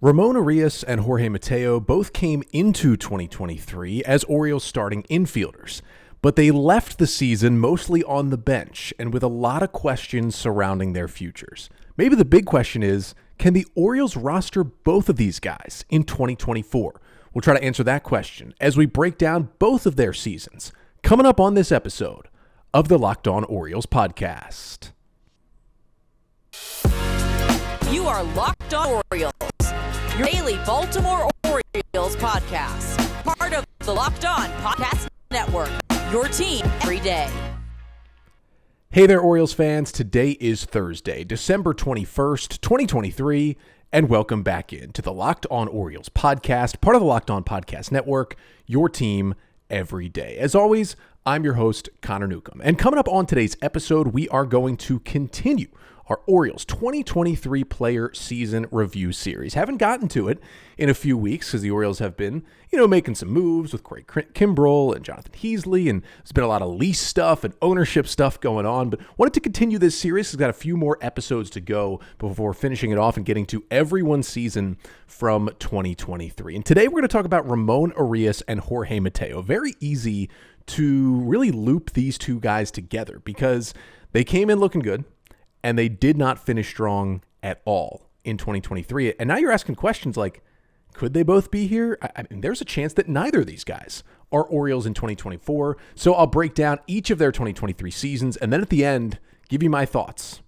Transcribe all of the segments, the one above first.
Ramón Urías and Jorge Mateo both came into 2023 as Orioles starting infielders, but they left the season mostly on the bench and with a lot of questions surrounding their futures. Maybe the big question is, can the Orioles roster both of these guys in 2024? We'll try to answer that question as we break down both of their seasons, coming up on this episode of the Locked On Orioles podcast. You are Locked On Orioles, your daily Baltimore Orioles podcast. Part of the Locked On Podcast Network, your team every day. Hey there, Orioles fans. Today is Thursday, December 21st, 2023, and welcome back into the Locked On Orioles podcast, part of the Locked On Podcast Network, your team every day. As always, I'm your host, Connor Newcomb. And coming up on today's episode, we are going to continue our Orioles 2023 player season review series. Haven't gotten to it in a few weeks because the Orioles have been, making some moves with Craig Kimbrell and Jonathan Heasley, and there's been a lot of lease stuff and ownership stuff going on, but wanted to continue this series. We've got a few more episodes to go before finishing it off and getting to everyone's season from 2023. And today we're going to talk about Ramón Urías and Jorge Mateo. Very easy to really loop these two guys together because they came in looking good, and they did not finish strong at all in 2023. And now you're asking questions like, could they both be here? I mean, there's a chance that neither of these guys are Orioles in 2024. So I'll break down each of their 2023 seasons, and then at the end, give you my thoughts.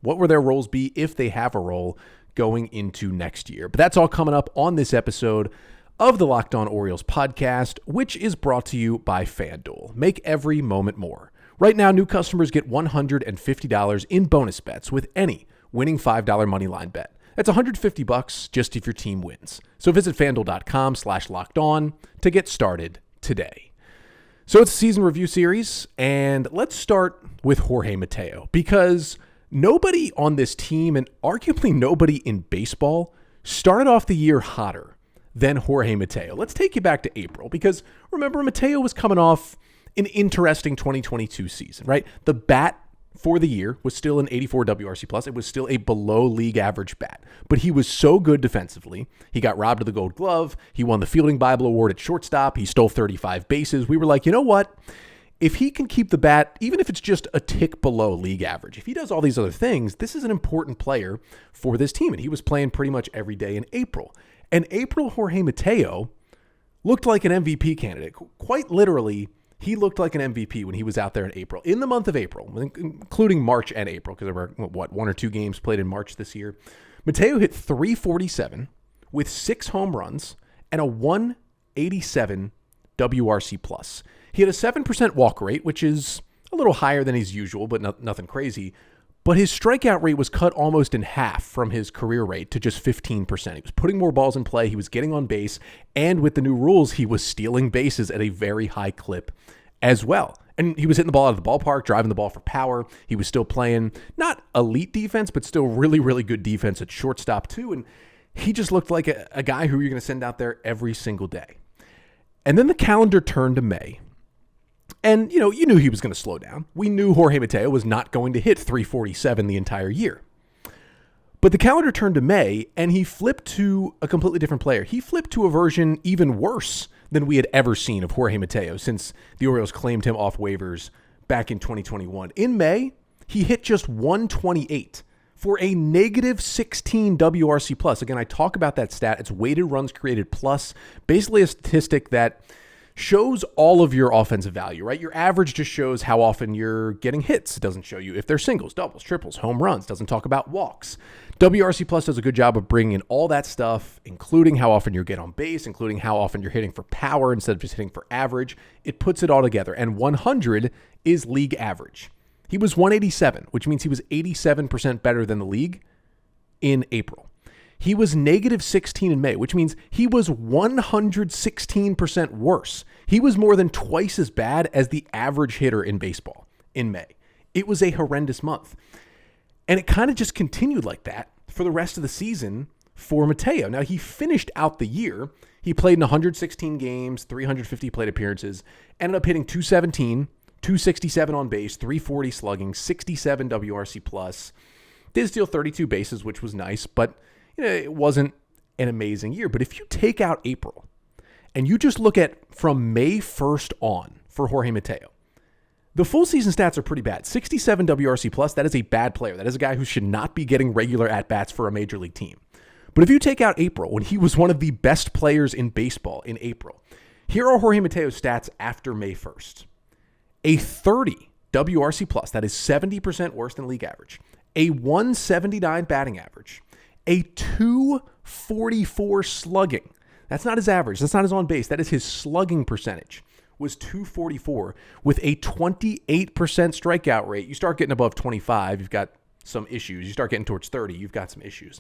What will their roles be if they have a role going into next year? But that's all coming up on this episode of the Locked On Orioles podcast, which is brought to you by FanDuel. Make every moment more. Right now, new customers get $150 in bonus bets with any winning $5 moneyline bet. That's $150 just if your team wins. So visit FanDuel.com/lockedon to get started today. So it's a season review series, and let's start with Jorge Mateo because nobody on this team, and arguably nobody in baseball, started off the year hotter than Jorge Mateo. Let's take you back to April because remember, Mateo was coming off an interesting 2022 season, right? The bat for the year was still an 84 WRC+. It was still a below league average bat, but he was so good defensively. He got robbed of the Gold Glove. He won the Fielding Bible Award at shortstop. He stole 35 bases. We were like, you know what? If he can keep the bat, even if it's just a tick below league average, if he does all these other things, this is an important player for this team. And he was playing pretty much every day in April. And April, Jorge Mateo looked like an MVP candidate. Quite literally, he looked like an MVP when he was out there in April. In the month of April, including March and April, because there were, one or two games played in March this year. Mateo hit .347 with 6 home runs and a .187 WRC+. He had a 7% walk rate, which is a little higher than his usual, but nothing crazy. But his strikeout rate was cut almost in half from his career rate to just 15%. He was putting more balls in play. He was getting on base. And with the new rules, he was stealing bases at a very high clip as well. And he was hitting the ball out of the ballpark, driving the ball for power. He was still playing not elite defense, but still really, really good defense at shortstop too. And he just looked like a guy who you're going to send out there every single day. And then the calendar turned to May. And, you knew he was going to slow down. We knew Jorge Mateo was not going to hit .347 the entire year. But the calendar turned to May, and he flipped to a completely different player. He flipped to a version even worse than we had ever seen of Jorge Mateo since the Orioles claimed him off waivers back in 2021. In May, he hit just .128 for a -16 WRC+. Again, I talk about that stat. It's weighted runs created plus, basically a statistic that shows all of your offensive value, right? Your average just shows how often you're getting hits. It doesn't show you if they're singles, doubles, triples, home runs. It doesn't talk about walks. WRC Plus does a good job of bringing in all that stuff, including how often you get on base, including how often you're hitting for power instead of just hitting for average. It puts it all together. And 100 is league average. He was 187, which means he was 87% better than the league in April. He was -16 in May, which means he was 116% worse. He was more than twice as bad as the average hitter in baseball in May. It was a horrendous month. And it kind of just continued like that for the rest of the season for Mateo. Now, he finished out the year. He played in 116 games, 350 plate appearances, ended up hitting .217, .267 on base, .340 slugging, 67 WRC+. Did steal 32 bases, which was nice, but it wasn't an amazing year. But if you take out April and you just look at from May 1st on for Jorge Mateo, the full season stats are pretty bad. 67 WRC plus, that is a bad player. That is a guy who should not be getting regular at-bats for a major league team. But if you take out April, when he was one of the best players in baseball in April, here are Jorge Mateo's stats after May 1st. A 30 WRC plus, that is 70% worse than league average. A 179 batting average. A 244 slugging. That's not his average. That's not his on base. That is his slugging percentage. Was 244 with a 28% strikeout rate. You start getting above 25, you've got some issues. You start getting towards 30, you've got some issues.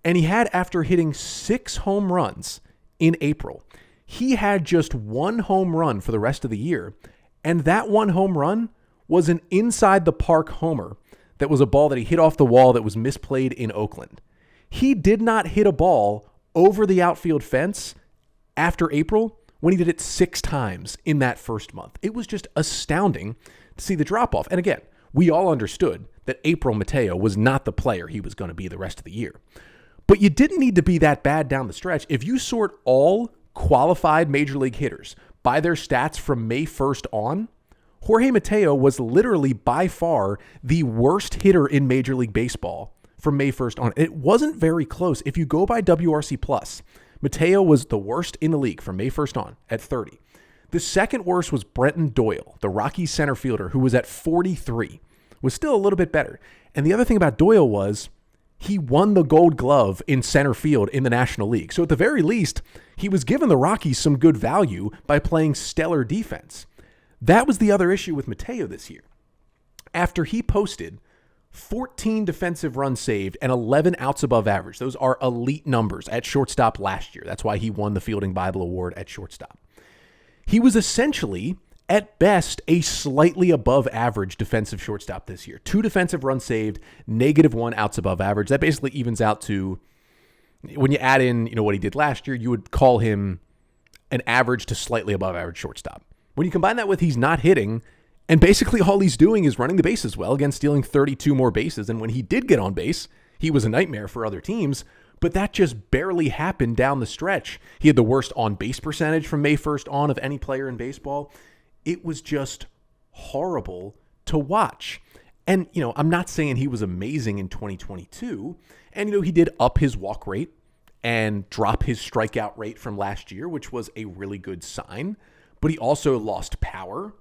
And he had, after hitting 6 home runs in April, he had just 1 home run for the rest of the year. And that 1 home run was an inside the park homer that was a ball that he hit off the wall that was misplayed in Oakland. He did not hit a ball over the outfield fence after April when he did it 6 times in that first month. It was just astounding to see the drop-off. And again, we all understood that April Mateo was not the player he was going to be the rest of the year. But you didn't need to be that bad down the stretch. If you sort all qualified major league hitters by their stats from May 1st on, Jorge Mateo was literally by far the worst hitter in Major League Baseball from May 1st on. It wasn't very close. If you go by WRC plus, Mateo was the worst in the league from May 1st on at 30. The second worst was Brenton Doyle, the Rockies center fielder, who was at 43, was still a little bit better. And the other thing about Doyle was he won the Gold Glove in center field in the National League. So at the very least, he was giving the Rockies some good value by playing stellar defense. That was the other issue with Mateo this year. After he posted 14 defensive runs saved and 11 outs above average. Those are elite numbers at shortstop last year. That's why he won the Fielding Bible Award at shortstop. He was essentially, at best, a slightly above average defensive shortstop this year. 2 defensive runs saved, -1 outs above average. That basically evens out to, when you add in, what he did last year, you would call him an average to slightly above average shortstop. When you combine that with he's not hitting, and basically all he's doing is running the bases well, again, stealing 32 more bases. And when he did get on base, he was a nightmare for other teams, but that just barely happened down the stretch. He had the worst on-base percentage from May 1st on of any player in baseball. It was just horrible to watch. And, I'm not saying he was amazing in 2022. And, he did up his walk rate and drop his strikeout rate from last year, which was a really good sign. But he also lost power.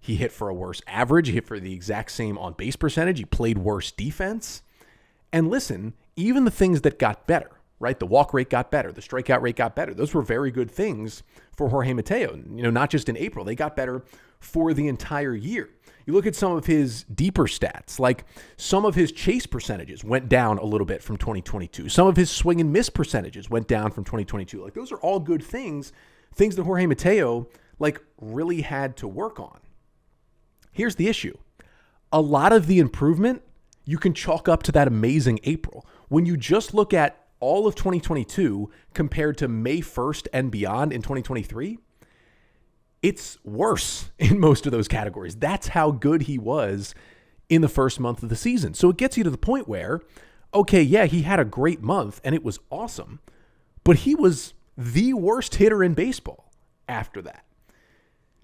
He hit for a worse average. He hit for the exact same on-base percentage. He played worse defense. And listen, even the things that got better, right? The walk rate got better. The strikeout rate got better. Those were very good things for Jorge Mateo. Not just in April. They got better for the entire year. You look at some of his deeper stats, like some of his chase percentages went down a little bit from 2022. Some of his swing and miss percentages went down from 2022. Like, those are all good things that Jorge Mateo, really had to work on. Here's the issue. A lot of the improvement you can chalk up to that amazing April. When you just look at all of 2022 compared to May 1st and beyond in 2023, it's worse in most of those categories. That's how good he was in the first month of the season. So it gets you to the point where, okay, yeah, he had a great month and it was awesome, but he was the worst hitter in baseball after that.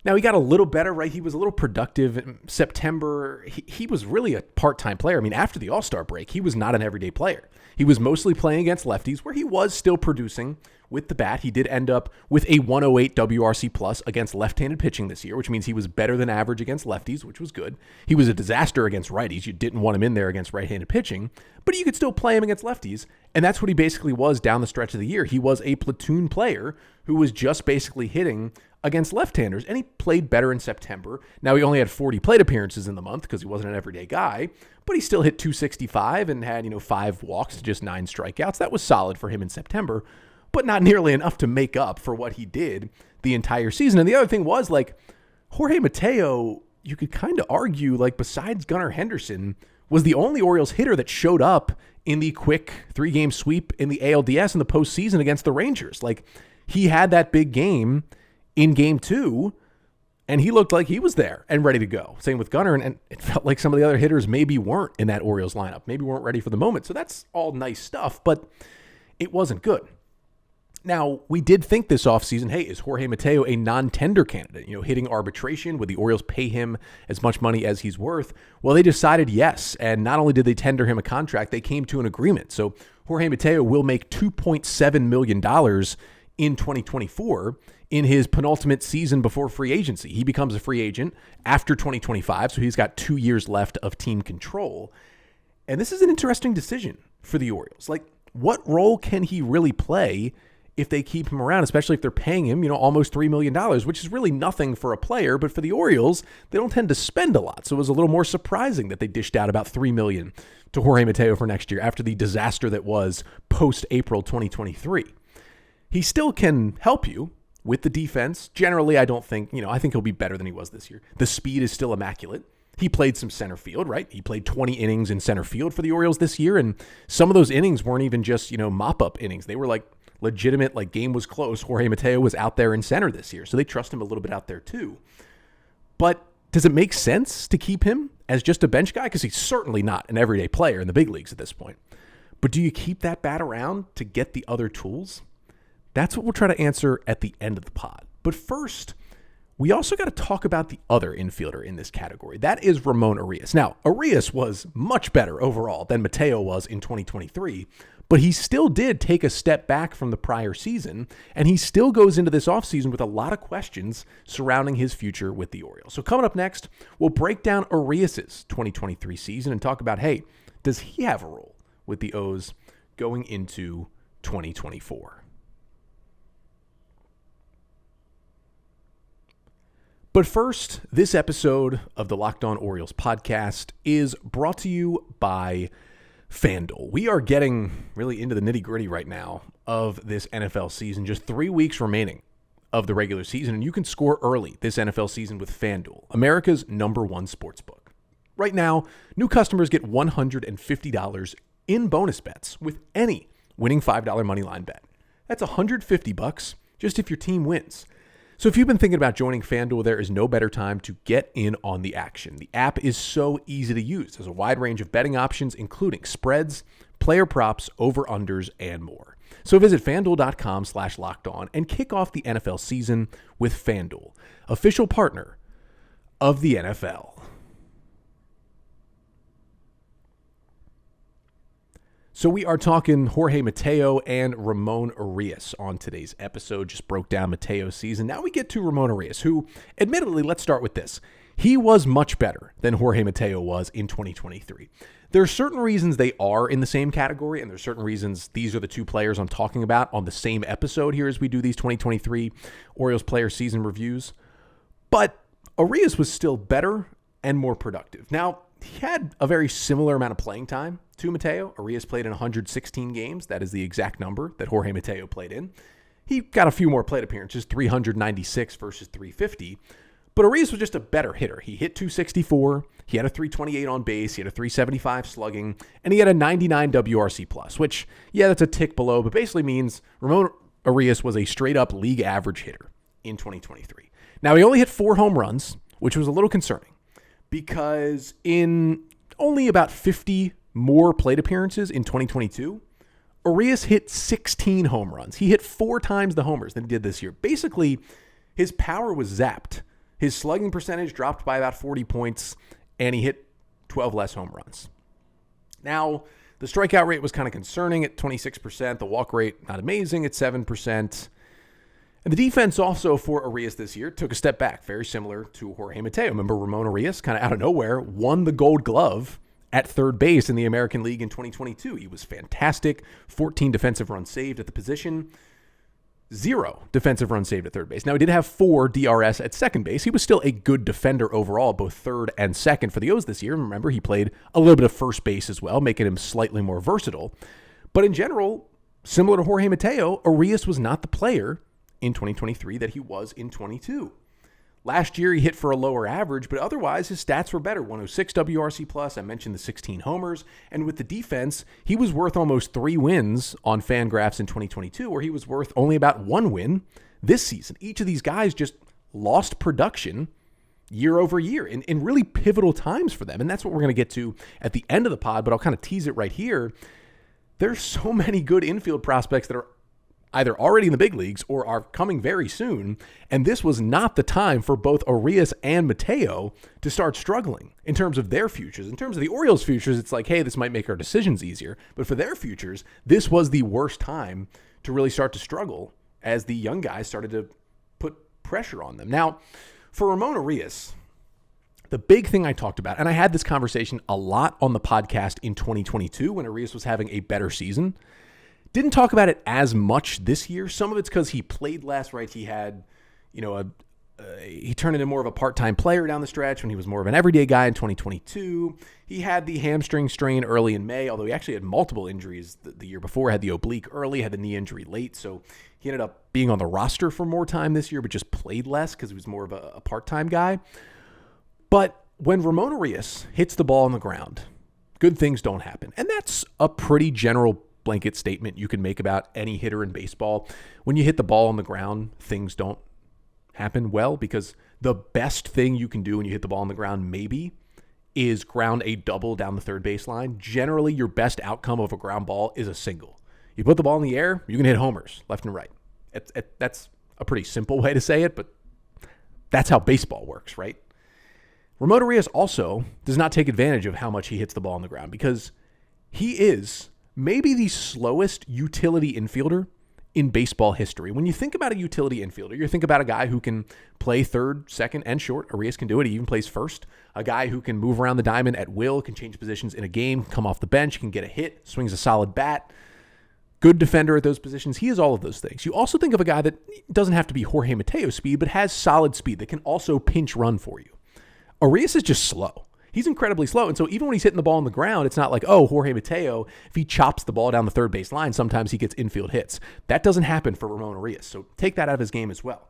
Now, he got a little better, right? He was a little productive in September. He was really a part-time player. I mean, after the All-Star break, he was not an everyday player. He was mostly playing against lefties, where he was still producing with the bat. He did end up with a 108 WRC plus against left-handed pitching this year, which means he was better than average against lefties, which was good. He was a disaster against righties. You didn't want him in there against right-handed pitching, but you could still play him against lefties, and that's what he basically was down the stretch of the year. He was a platoon player who was just basically hitting against left-handers, and he played better in September. Now, he only had 40 plate appearances in the month because he wasn't an everyday guy, but he still hit 265 and had, 5 walks to just 9 strikeouts. That was solid for him in September, but not nearly enough to make up for what he did the entire season. And the other thing was, Jorge Mateo, you could kind of argue, besides Gunnar Henderson, was the only Orioles hitter that showed up in the quick 3-game sweep in the ALDS in the postseason against the Rangers. He had that big game in Game 2, and he looked like he was there and ready to go. Same with Gunnar, and it felt like some of the other hitters maybe weren't in that Orioles lineup, maybe weren't ready for the moment. So that's all nice stuff, but it wasn't good. Now, we did think this offseason, hey, is Jorge Mateo a non-tender candidate? Hitting arbitration, would the Orioles pay him as much money as he's worth? Well, they decided yes, and not only did they tender him a contract, they came to an agreement. So Jorge Mateo will make $2.7 million in 2024 in his penultimate season before free agency. He becomes a free agent after 2025, so he's got 2 years left of team control. And this is an interesting decision for the Orioles. Like, what role can he really play if they keep him around, especially if they're paying him, almost $3 million, which is really nothing for a player. But for the Orioles, they don't tend to spend a lot. So it was a little more surprising that they dished out about $3 million to Jorge Mateo for next year after the disaster that was post-April 2023. He still can help you with the defense. Generally, I think he'll be better than he was this year. The speed is still immaculate. He played some center field, right? He played 20 innings in center field for the Orioles this year, and some of those innings weren't even just, mop-up innings. They were like legitimate, like game was close. Jorge Mateo was out there in center this year, so they trust him a little bit out there too. But does it make sense to keep him as just a bench guy? Because he's certainly not an everyday player in the big leagues at this point. But do you keep that bat around to get the other tools? That's what we'll try to answer at the end of the pod. But first, we also got to talk about the other infielder in this category. That is Ramón Urías. Now, Urías was much better overall than Mateo was in 2023, but he still did take a step back from the prior season, and he still goes into this offseason with a lot of questions surrounding his future with the Orioles. So coming up next, we'll break down Urías' 2023 season and talk about, hey, does he have a role with the O's going into 2024? But first, this episode of the Locked On Orioles podcast is brought to you by FanDuel. We are getting really into the nitty-gritty right now of this NFL season. Just 3 weeks remaining of the regular season, and you can score early this NFL season with FanDuel, America's #1 sportsbook. Right now, new customers get $150 in bonus bets with any winning $5 moneyline bet. That's $150 just if your team wins. So if you've been thinking about joining FanDuel, there is no better time to get in on the action. The app is so easy to use. There's a wide range of betting options, including spreads, player props, over-unders, and more. So visit FanDuel.com/lockedon and kick off the NFL season with FanDuel, official partner of the NFL. So we are talking Jorge Mateo and Ramón Urías on today's episode. Just broke down Mateo's season. Now we get to Ramón Urías, who, admittedly, let's start with this. He was much better than Jorge Mateo was in 2023. There are certain reasons they are in the same category, and there are certain reasons these are the two players I'm talking about on the same episode here as we do these 2023 Orioles player season reviews. But Urías was still better and more productive. Now, he had a very similar amount of playing time to Mateo. Urías played in 116 games. That is the exact number that Jorge Mateo played in. He got a few more plate appearances, 396 versus 350. But Urías was just a better hitter. He hit 264. He had a 328 on base. He had a 375 slugging. And he had a 99 WRC+, which, yeah, that's a tick below, but basically means Ramón Urías was a straight-up league average hitter in 2023. Now, he only hit 4 home runs, which was a little concerning, because in only about 50 more plate appearances in 2022, Urías hit 16 home runs. He hit 4 times the homers than he did this year. Basically, his power was zapped. His slugging percentage dropped by about 40 points, and he hit 12 less home runs. Now, the strikeout rate was kind of concerning at 26%. The walk rate, not amazing, at 7%. And the defense also for Urías this year took a step back, very similar to Jorge Mateo. Remember, Ramón Urías, kind of out of nowhere, won the Gold Glove at third base in the American League in 2022. He was fantastic. 14 defensive runs saved at the position. 0 defensive runs saved at third base. Now, he did have 4 DRS at second base. He was still a good defender overall, both third and second for the O's this year. Remember, he played a little bit of first base as well, making him slightly more versatile. But in general, similar to Jorge Mateo, Urías was not the player in 2023 that he was in 22. Last year, he hit for a lower average, but otherwise, his stats were better. 106 WRC+, I mentioned the 16 homers, and with the defense, he was worth almost 3 wins on FanGraphs in 2022, where he was worth only about 1 win this season. Each of these guys just lost production year over year in really pivotal times for them, and that's what we're going to get to at the end of the pod, but I'll kind of tease it right here. There's so many good infield prospects that are either already in the big leagues or are coming very soon. And this was not the time for both Urías and Mateo to start struggling in terms of their futures. In terms of the Orioles' futures, it's like, hey, this might make our decisions easier. But for their futures, this was the worst time to really start to struggle as the young guys started to put pressure on them. Now, for Ramón Urías, the big thing I talked about, and I had this conversation a lot on the podcast in 2022 when Urías was having a better season. Didn't talk about it as much this year. Some of it's because he played less, right? He had, he turned into more of a part-time player down the stretch when he was more of an everyday guy in 2022. He had the hamstring strain early in May, although he actually had multiple injuries the year before. Had the oblique early, had the knee injury late. So he ended up being on the roster for more time this year, but just played less because he was more of a part-time guy. But when Ramón Urías hits the ball on the ground, good things don't happen. And that's a pretty general blanket statement you can make about any hitter in baseball. When you hit the ball on the ground, things don't happen well, because the best thing you can do when you hit the ball on the ground maybe is ground a double down the third baseline. Generally, your best outcome of a ground ball is a single. You put the ball in the air, you can hit homers left and right. That's a pretty simple way to say it, but that's how baseball works, right? Ramón Urías also does not take advantage of how much he hits the ball on the ground, because he is maybe the slowest utility infielder in baseball history. When you think about a utility infielder, you think about a guy who can play third, second, and short. Urías can do it. He even plays first. A guy who can move around the diamond at will, can change positions in a game, come off the bench, can get a hit, swings a solid bat. Good defender at those positions. He is all of those things. You also think of a guy that doesn't have to be Jorge Mateo speed, but has solid speed that can also pinch run for you. Urías is just slow. He's incredibly slow. And so even when he's hitting the ball on the ground, it's not like, oh, Jorge Mateo, if he chops the ball down the third base line, sometimes he gets infield hits. That doesn't happen for Ramón Urías. So take that out of his game as well.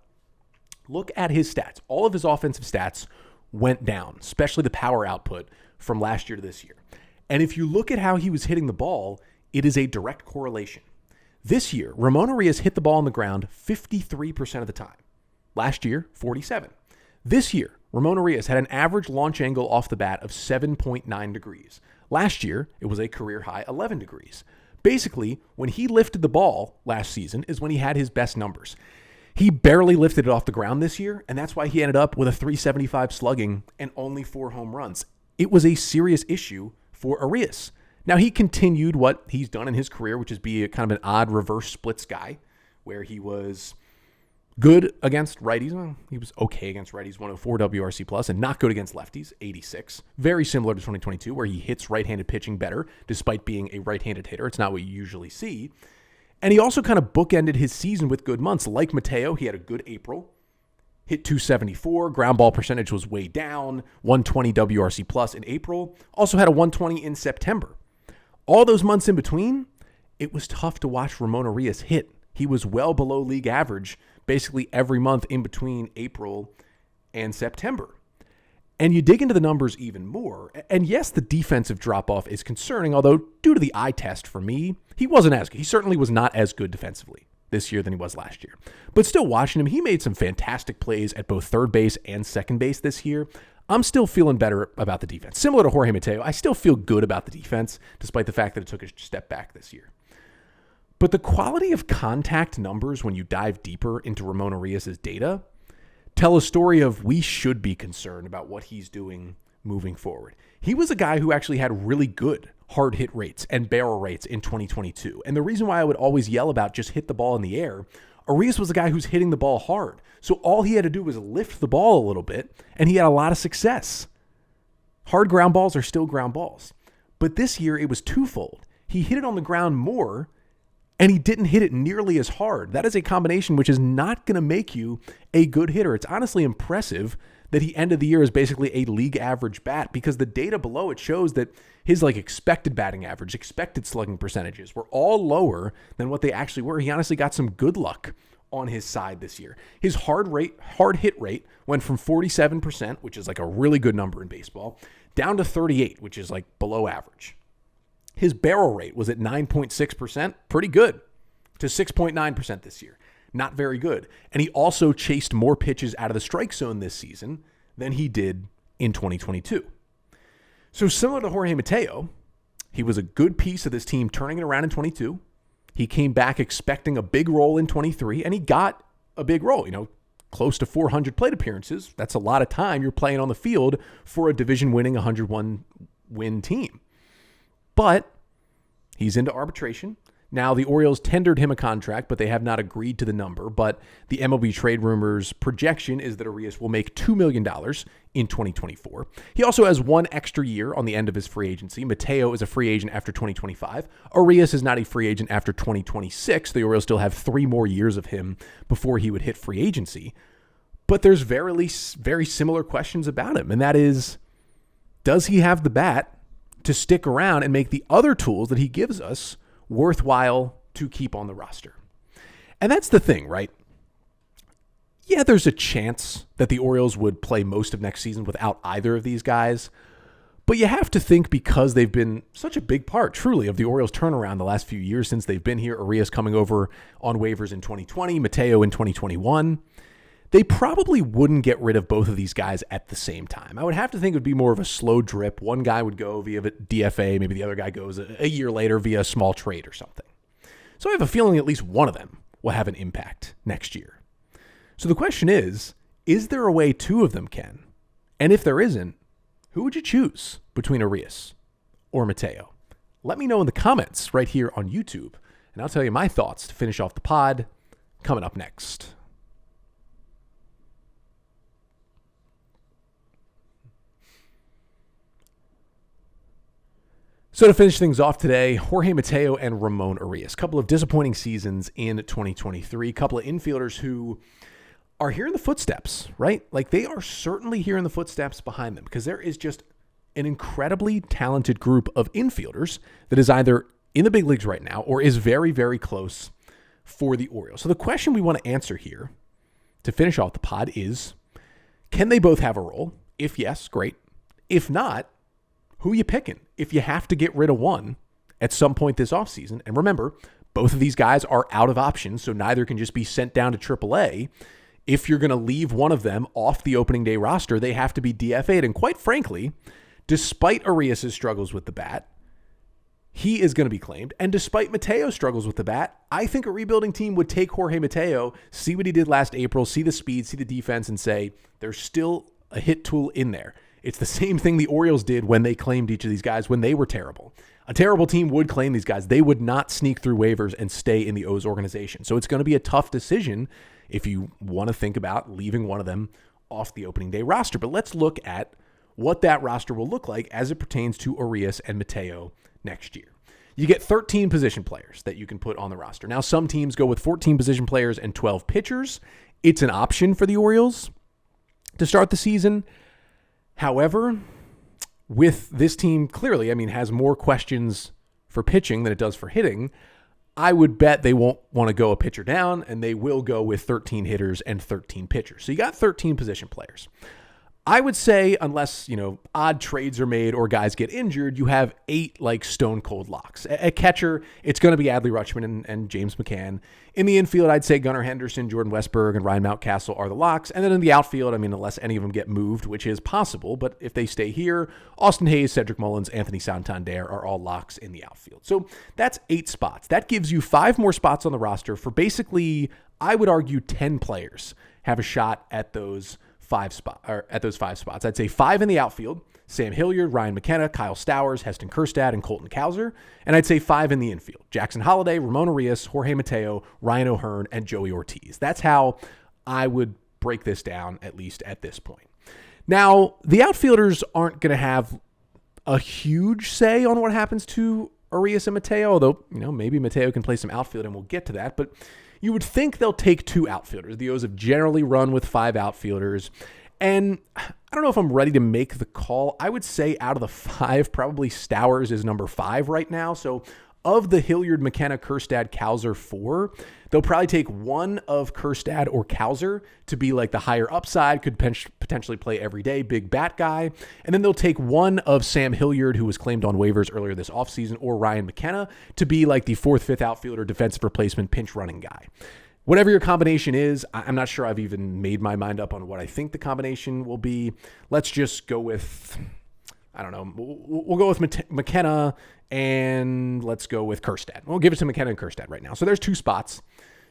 Look at his stats. All of his offensive stats went down, especially the power output from last year to this year. And if you look at how he was hitting the ball, it is a direct correlation. This year, Ramón Urías hit the ball on the ground 53% of the time. Last year, 47%. This year, Ramón Urías had an average launch angle off the bat of 7.9 degrees. Last year, it was a career high 11 degrees. Basically, when he lifted the ball last season is when he had his best numbers. He barely lifted it off the ground this year, and that's why he ended up with a 375 slugging and only 4 home runs. It was a serious issue for Urías. Now, he continued what he's done in his career, which is be a kind of an odd reverse splits guy, where he was good against righties. Well, he was okay against righties, 104 WRC plus, and not good against lefties, 86. Very similar to 2022, where he hits right-handed pitching better, despite being a right-handed hitter. It's not what you usually see. And he also kind of bookended his season with good months. Like Mateo, he had a good April, hit 274, ground ball percentage was way down, 120 WRC plus in April, also had a 120 in September. All those months in between, it was tough to watch Ramón Urías hit. He was well below league average basically every month in between April and September. And you dig into the numbers even more. And yes, the defensive drop-off is concerning, although due to the eye test for me, he wasn't as good. He certainly was not as good defensively this year than he was last year. But still watching him, he made some fantastic plays at both third base and second base this year. I'm still feeling better about the defense. Similar to Jorge Mateo, I still feel good about the defense, despite the fact that it took a step back this year. But the quality of contact numbers when you dive deeper into Ramón Urías' data tell a story of we should be concerned about what he's doing moving forward. He was a guy who actually had really good hard hit rates and barrel rates in 2022. And the reason why I would always yell about just hit the ball in the air, Urías was a guy who's hitting the ball hard. So all he had to do was lift the ball a little bit, and he had a lot of success. Hard ground balls are still ground balls. But this year it was twofold. He hit it on the ground more, and he didn't hit it nearly as hard. That is a combination which is not going to make you a good hitter. It's honestly impressive that he ended the year as basically a league average bat, because the data below it shows that his expected batting average, expected slugging percentages were all lower than what they actually were. He honestly got some good luck on his side this year. His hard hit rate went from 47%, which is a really good number in baseball, down to 38, which is below average. His barrel rate was at 9.6%, pretty good, to 6.9% this year. Not very good. And he also chased more pitches out of the strike zone this season than he did in 2022. So similar to Jorge Mateo, he was a good piece of this team turning it around in 22. He came back expecting a big role in 23, and he got a big role, close to 400 plate appearances. That's a lot of time you're playing on the field for a division-winning 101-win team. But he's into arbitration. Now, the Orioles tendered him a contract, but they have not agreed to the number. But the MLB trade rumors projection is that Urías will make $2 million in 2024. He also has one extra year on the end of his free agency. Mateo is a free agent after 2025. Urías is not a free agent after 2026. The Orioles still have 3 more years of him before he would hit free agency. But there's very similar questions about him, and that is, does he have the bat to stick around and make the other tools that he gives us worthwhile to keep on the roster? And that's the thing, right? Yeah, there's a chance that the Orioles would play most of next season without either of these guys. But you have to think, because they've been such a big part, truly, of the Orioles' turnaround the last few years since they've been here. Urías coming over on waivers in 2020, Mateo in 2021. They probably wouldn't get rid of both of these guys at the same time. I would have to think it would be more of a slow drip. One guy would go via DFA. Maybe the other guy goes a year later via a small trade or something. So I have a feeling at least one of them will have an impact next year. So the question is there a way 2 of them can? And if there isn't, who would you choose between Urías or Mateo? Let me know in the comments right here on YouTube, and I'll tell you my thoughts to finish off the pod coming up next. So to finish things off today, Jorge Mateo and Ramón Urías. A couple of disappointing seasons in 2023. A couple of infielders who are here in the footsteps, right? Like, they are certainly here in the footsteps behind them, because there is just an incredibly talented group of infielders that is either in the big leagues right now or is very, very close for the Orioles. So the question we want to answer here to finish off the pod is, can they both have a role? If yes, great. If not, who are you picking if you have to get rid of one at some point this offseason? And remember, both of these guys are out of options, so neither can just be sent down to AAA. If you're going to leave one of them off the opening day roster, they have to be DFA'd. And quite frankly, despite Urías' struggles with the bat, he is going to be claimed. And despite Mateo's struggles with the bat, I think a rebuilding team would take Jorge Mateo, see what he did last April, see the speed, see the defense, and say, there's still a hit tool in there. It's the same thing the Orioles did when they claimed each of these guys when they were terrible. A terrible team would claim these guys. They would not sneak through waivers and stay in the O's organization. So it's going to be a tough decision if you want to think about leaving one of them off the opening day roster. But let's look at what that roster will look like as it pertains to Urías and Mateo next year. You get 13 position players that you can put on the roster. Now, some teams go with 14 position players and 12 pitchers. It's an option for the Orioles to start the season. However, with this team clearly, has more questions for pitching than it does for hitting, I would bet they won't want to go a pitcher down, and they will go with 13 hitters and 13 pitchers. So you got 13 position players. I would say, unless, odd trades are made or guys get injured, you have 8 stone cold locks. At catcher, it's going to be Adley Rutschman and James McCann. In the infield, I'd say Gunnar Henderson, Jordan Westberg, and Ryan Mountcastle are the locks. And then in the outfield, unless any of them get moved, which is possible, but if they stay here, Austin Hayes, Cedric Mullins, Anthony Santander are all locks in the outfield. So that's 8 spots. That gives you 5 more spots on the roster for basically, I would argue, 10 players have a shot at those 5 spots. I'd say 5 in the outfield: Sam Hilliard, Ryan McKenna, Kyle Stowers, Heston Kjerstad, and Colton Cowser. And I'd say 5 in the infield: Jackson Holliday, Ramón Urías, Jorge Mateo, Ryan O'Hearn, and Joey Ortiz. That's how I would break this down, at least at this point. Now, the outfielders aren't going to have a huge say on what happens to Urías and Mateo, although, maybe Mateo can play some outfield, and we'll get to that. But you would think they'll take 2 outfielders. The O's have generally run with 5 outfielders. And I don't know if I'm ready to make the call. I would say out of the 5, probably Stowers is number 5 right now. So of the Hilliard, McKenna, Kjerstad, Cowser 4, they'll probably take one of Kjerstad or Cowser to be the higher upside, could potentially play every day, big bat guy. And then they'll take one of Sam Hilliard, who was claimed on waivers earlier this offseason, or Ryan McKenna to be the 4th, 5th outfielder, defensive replacement, pinch running guy. Whatever your combination is, I'm not sure I've even made my mind up on what I think the combination will be. Let's just go with, I don't know. We'll go with McKenna and let's go with Kjerstad. We'll give it to McKenna and Kjerstad right now. So there's 2 spots.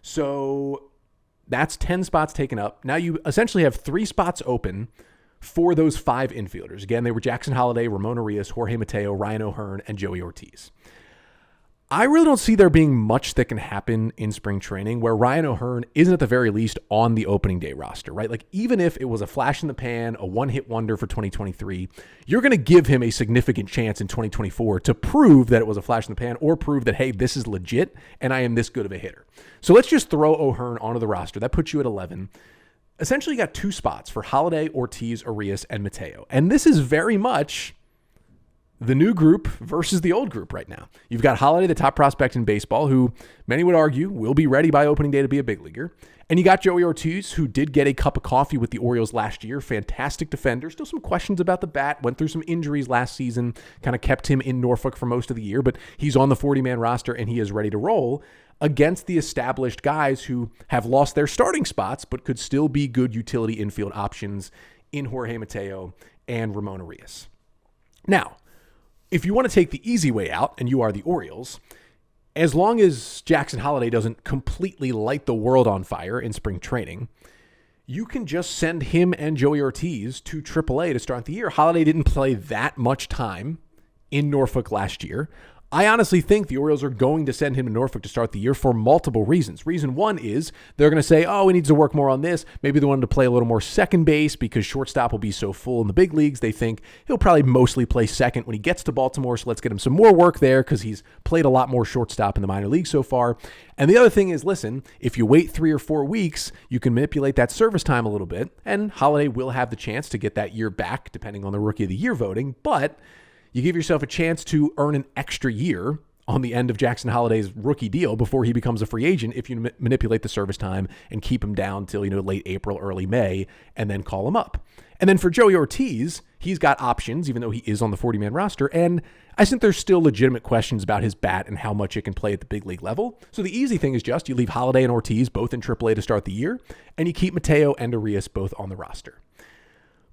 So that's 10 spots taken up. Now you essentially have 3 spots open for those 5 infielders. Again, they were Jackson Holliday, Ramón Urías, Jorge Mateo, Ryan O'Hearn, and Joey Ortiz. I really don't see there being much that can happen in spring training where Ryan O'Hearn isn't at the very least on the opening day roster, right? Like even if it was a flash in the pan, a one-hit wonder for 2023, you're going to give him a significant chance in 2024 to prove that it was a flash in the pan or prove that, hey, this is legit and I am this good of a hitter. So let's just throw O'Hearn onto the roster. That puts you at 11. Essentially you got 2 spots for Holliday, Ortiz, Urías, and Mateo. And this is very much the new group versus the old group right now. You've got Holliday, the top prospect in baseball, who many would argue will be ready by opening day to be a big leaguer. And you got Joey Ortiz, who did get a cup of coffee with the Orioles last year. Fantastic defender. Still some questions about the bat. Went through some injuries last season. Kind of kept him in Norfolk for most of the year. But he's on the 40-man roster, and he is ready to roll against the established guys who have lost their starting spots but could still be good utility infield options in Jorge Mateo and Ramón Urías. Now, if you want to take the easy way out, and you are the Orioles, as long as Jackson Holliday doesn't completely light the world on fire in spring training, you can just send him and Joey Ortiz to AAA to start the year. Holliday didn't play that much time in Norfolk last year. I honestly think the Orioles are going to send him to Norfolk to start the year for multiple reasons. Reason one is they're going to say, oh, he needs to work more on this. Maybe they want him to play a little more second base because shortstop will be so full in the big leagues. They think he'll probably mostly play second when he gets to Baltimore, so let's get him some more work there because he's played a lot more shortstop in the minor leagues so far. And the other thing is, listen, if you wait 3 or 4 weeks, you can manipulate that service time a little bit, and Holliday will have the chance to get that year back depending on the Rookie of the Year voting, but you give yourself a chance to earn an extra year on the end of Jackson Holliday's rookie deal before he becomes a free agent if you manipulate the service time and keep him down till, late April, early May, and then call him up. And then for Joey Ortiz, he's got options, even though he is on the 40-man roster, and I think there's still legitimate questions about his bat and how much it can play at the big league level. So the easy thing is just you leave Holliday and Ortiz both in AAA to start the year, and you keep Mateo and Urías both on the roster.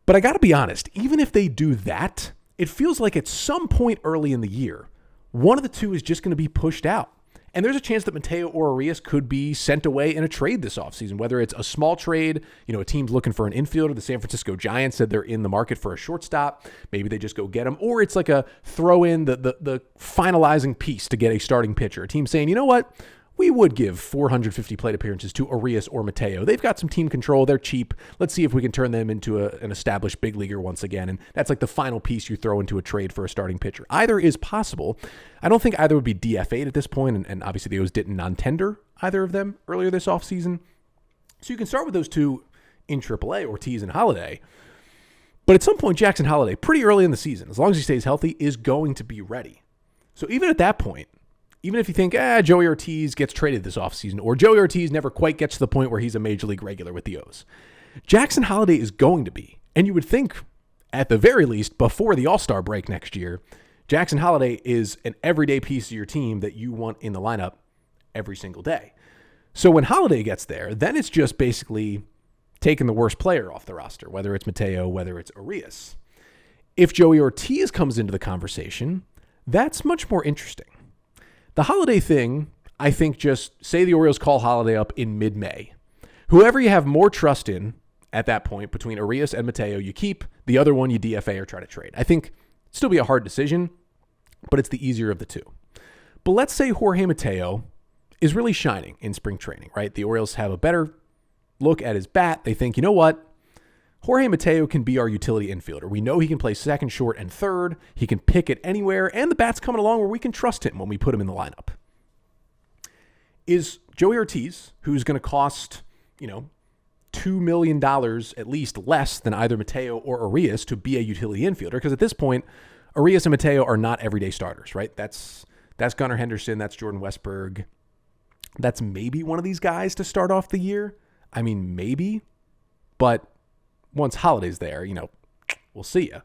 But I got to be honest, even if they do that, it feels like at some point early in the year, one of the two is just going to be pushed out. And there's a chance that Mateo or Urías could be sent away in a trade this offseason, whether it's a small trade, a team's looking for an infielder. The San Francisco Giants said they're in the market for a shortstop. Maybe they just go get him. Or it's like a throw in the finalizing piece to get a starting pitcher. A team saying, you know what? We would give 450 plate appearances to Urías or Mateo. They've got some team control. They're cheap. Let's see if we can turn them into an established big leaguer once again. And that's like the final piece you throw into a trade for a starting pitcher. Either is possible. I don't think either would be DFA'd at this point, and obviously the O's didn't non-tender either of them earlier this offseason. So you can start with those two in AAA, Ortiz and Holliday. But at some point, Jackson Holliday, pretty early in the season, as long as he stays healthy, is going to be ready. So even at that point, even if you think, Joey Ortiz gets traded this offseason, or Joey Ortiz never quite gets to the point where he's a major league regular with the O's, Jackson Holliday is going to be. And you would think, at the very least, before the All-Star break next year, Jackson Holliday is an everyday piece of your team that you want in the lineup every single day. So when Holliday gets there, then it's just basically taking the worst player off the roster, whether it's Mateo, whether it's Urías. If Joey Ortiz comes into the conversation, that's much more interesting. The Holliday thing, I think just say the Orioles call Holliday up in mid-May. Whoever you have more trust in at that point between Urías and Mateo, you keep. The other one you DFA or try to trade. I think it'd still be a hard decision, but it's the easier of the two. But let's say Jorge Mateo is really shining in spring training, right? The Orioles have a better look at his bat. They think, you know what? Jorge Mateo can be our utility infielder. We know he can play second, short, and third. He can pick it anywhere, and the bat's coming along where we can trust him when we put him in the lineup. Is Joey Ortiz, who's going to cost, $2 million at least less than either Mateo or Urías to be a utility infielder? Because at this point, Urías and Mateo are not everyday starters, right? That's Gunnar Henderson. That's Jordan Westberg. That's maybe one of these guys to start off the year. I mean, maybe, but once Holliday's there, we'll see ya.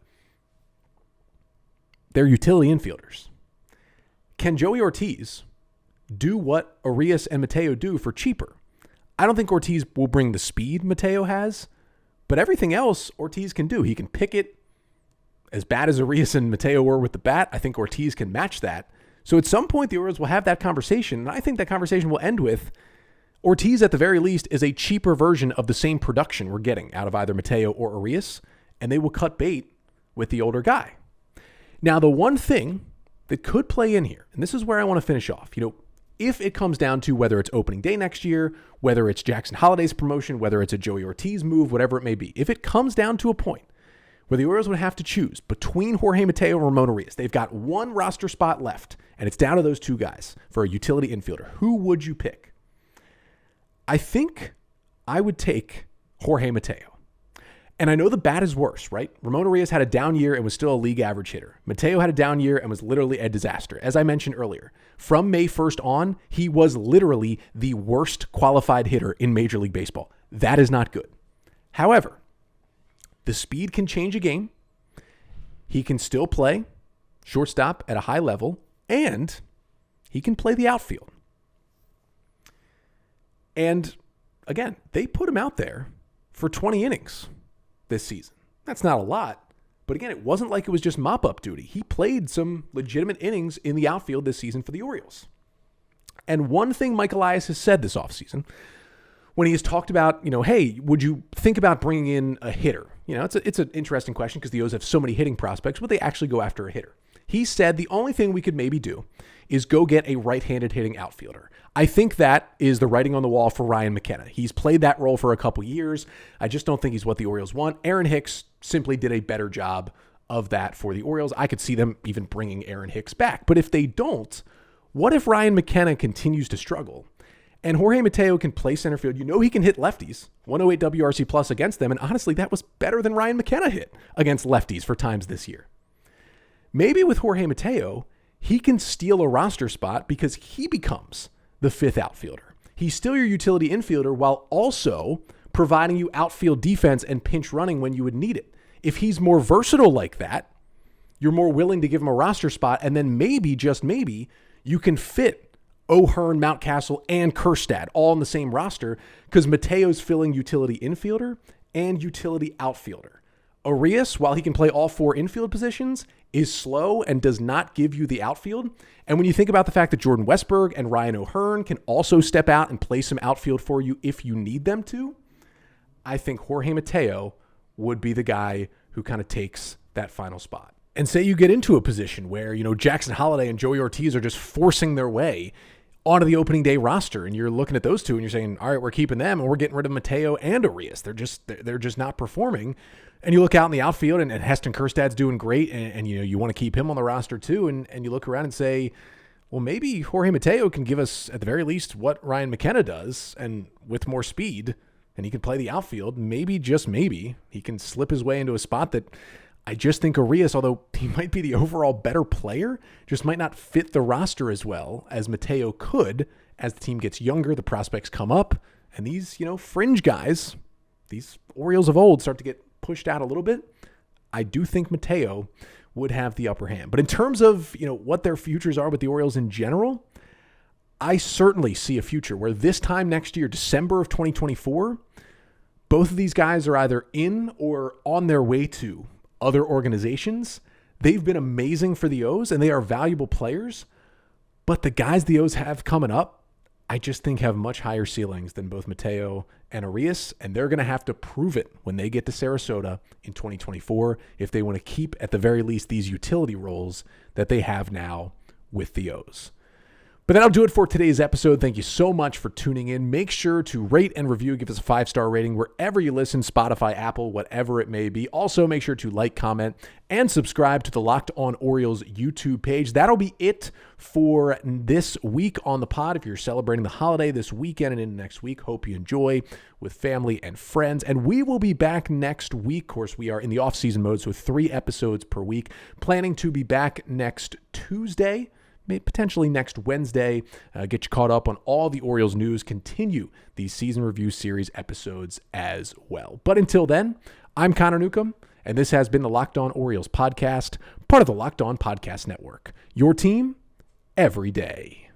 They're utility infielders. Can Joey Ortiz do what Urías and Mateo do for cheaper? I don't think Ortiz will bring the speed Mateo has, but everything else Ortiz can do. He can pick it As bad as Urías and Mateo were with the bat, I think Ortiz can match that. So at some point, the Orioles will have that conversation, and I think that conversation will end with Ortiz, at the very least, is a cheaper version of the same production we're getting out of either Mateo or Urías, and they will cut bait with the older guy. Now, the one thing that could play in here, and this is where I want to finish off, if it comes down to whether it's opening day next year, whether it's Jackson Holliday's promotion, whether it's a Joey Ortiz move, whatever it may be, if it comes down to a point where the Orioles would have to choose between Jorge Mateo and Ramón Urías, they've got one roster spot left, and it's down to those two guys for a utility infielder. Who would you pick? I think I would take Jorge Mateo. And I know the bat is worse, right? Ramón Urías had a down year and was still a league average hitter. Mateo had a down year and was literally a disaster. As I mentioned earlier, from May 1st on, he was literally the worst qualified hitter in Major League Baseball. That is not good. However, the speed can change a game. He can still play shortstop at a high level, and he can play the outfield. And again, they put him out there for 20 innings this season. That's not a lot, but again, it wasn't like it was just mop-up duty. He played some legitimate innings in the outfield this season for the Orioles. And one thing Mike Elias has said this offseason, when he has talked about, hey, would you think about bringing in a hitter? It's an interesting question because the O's have so many hitting prospects. Would they actually go after a hitter? He said the only thing we could maybe do is go get a right-handed hitting outfielder. I think that is the writing on the wall for Ryan McKenna. He's played that role for a couple years. I just don't think he's what the Orioles want. Aaron Hicks simply did a better job of that for the Orioles. I could see them even bringing Aaron Hicks back. But if they don't, what if Ryan McKenna continues to struggle and Jorge Mateo can play center field? He can hit lefties, 108 WRC plus against them. And honestly, that was better than Ryan McKenna hit against lefties for times this year. Maybe with Jorge Mateo, he can steal a roster spot because he becomes the fifth outfielder. He's still your utility infielder while also providing you outfield defense and pinch running when you would need it. If he's more versatile like that, you're more willing to give him a roster spot, and then maybe, just maybe, you can fit O'Hearn, Mountcastle, and Kjerstad all on the same roster because Mateo's filling utility infielder and utility outfielder. Urías, while he can play all four infield positions, is slow and does not give you the outfield. And when you think about the fact that Jordan Westberg and Ryan O'Hearn can also step out and play some outfield for you if you need them to, I think Jorge Mateo would be the guy who kind of takes that final spot. And say you get into a position where, Jackson Holliday and Joey Ortiz are just forcing their way onto the opening day roster, and you're looking at those two and you're saying, all right, we're keeping them and we're getting rid of Mateo and Urías. They're just not performing. And you look out in the outfield and Heston Kjerstad's doing great, and you want to keep him on the roster too, and you look around and say, well, maybe Jorge Mateo can give us at the very least what Ryan McKenna does, and with more speed, and he can play the outfield. Maybe, just maybe, he can slip his way into a spot that I just think Urías, although he might be the overall better player, just might not fit the roster as well as Mateo could. As the team gets younger, the prospects come up, and these, fringe guys, these Orioles of old, start to get pushed out a little bit. I do think Mateo would have the upper hand. But in terms of, what their futures are with the Orioles in general, I certainly see a future where this time next year, December of 2024, both of these guys are either in or on their way to other organizations. They've been amazing for the O's and they are valuable players, but the guys the O's have coming up, I just think have much higher ceilings than both Mateo and Urías, and they're going to have to prove it when they get to Sarasota in 2024 if they want to keep, at the very least, these utility roles that they have now with the O's. But that'll do it for today's episode. Thank you so much for tuning in. Make sure to rate and review, give us a 5-star rating wherever you listen, Spotify, Apple, whatever it may be. Also, make sure to like, comment, and subscribe to the Locked On Orioles YouTube page. That'll be it for this week on the pod. If you're celebrating the holiday this weekend and into next week, hope you enjoy with family and friends. And we will be back next week. Of course, we are in the off-season mode, so 3 episodes per week. Planning to be back next Tuesday, potentially next Wednesday, get you caught up on all the Orioles news, continue these season review series episodes as well. But until then, I'm Connor Newcomb, and this has been the Locked On Orioles podcast, part of the Locked On Podcast Network. Your team every day.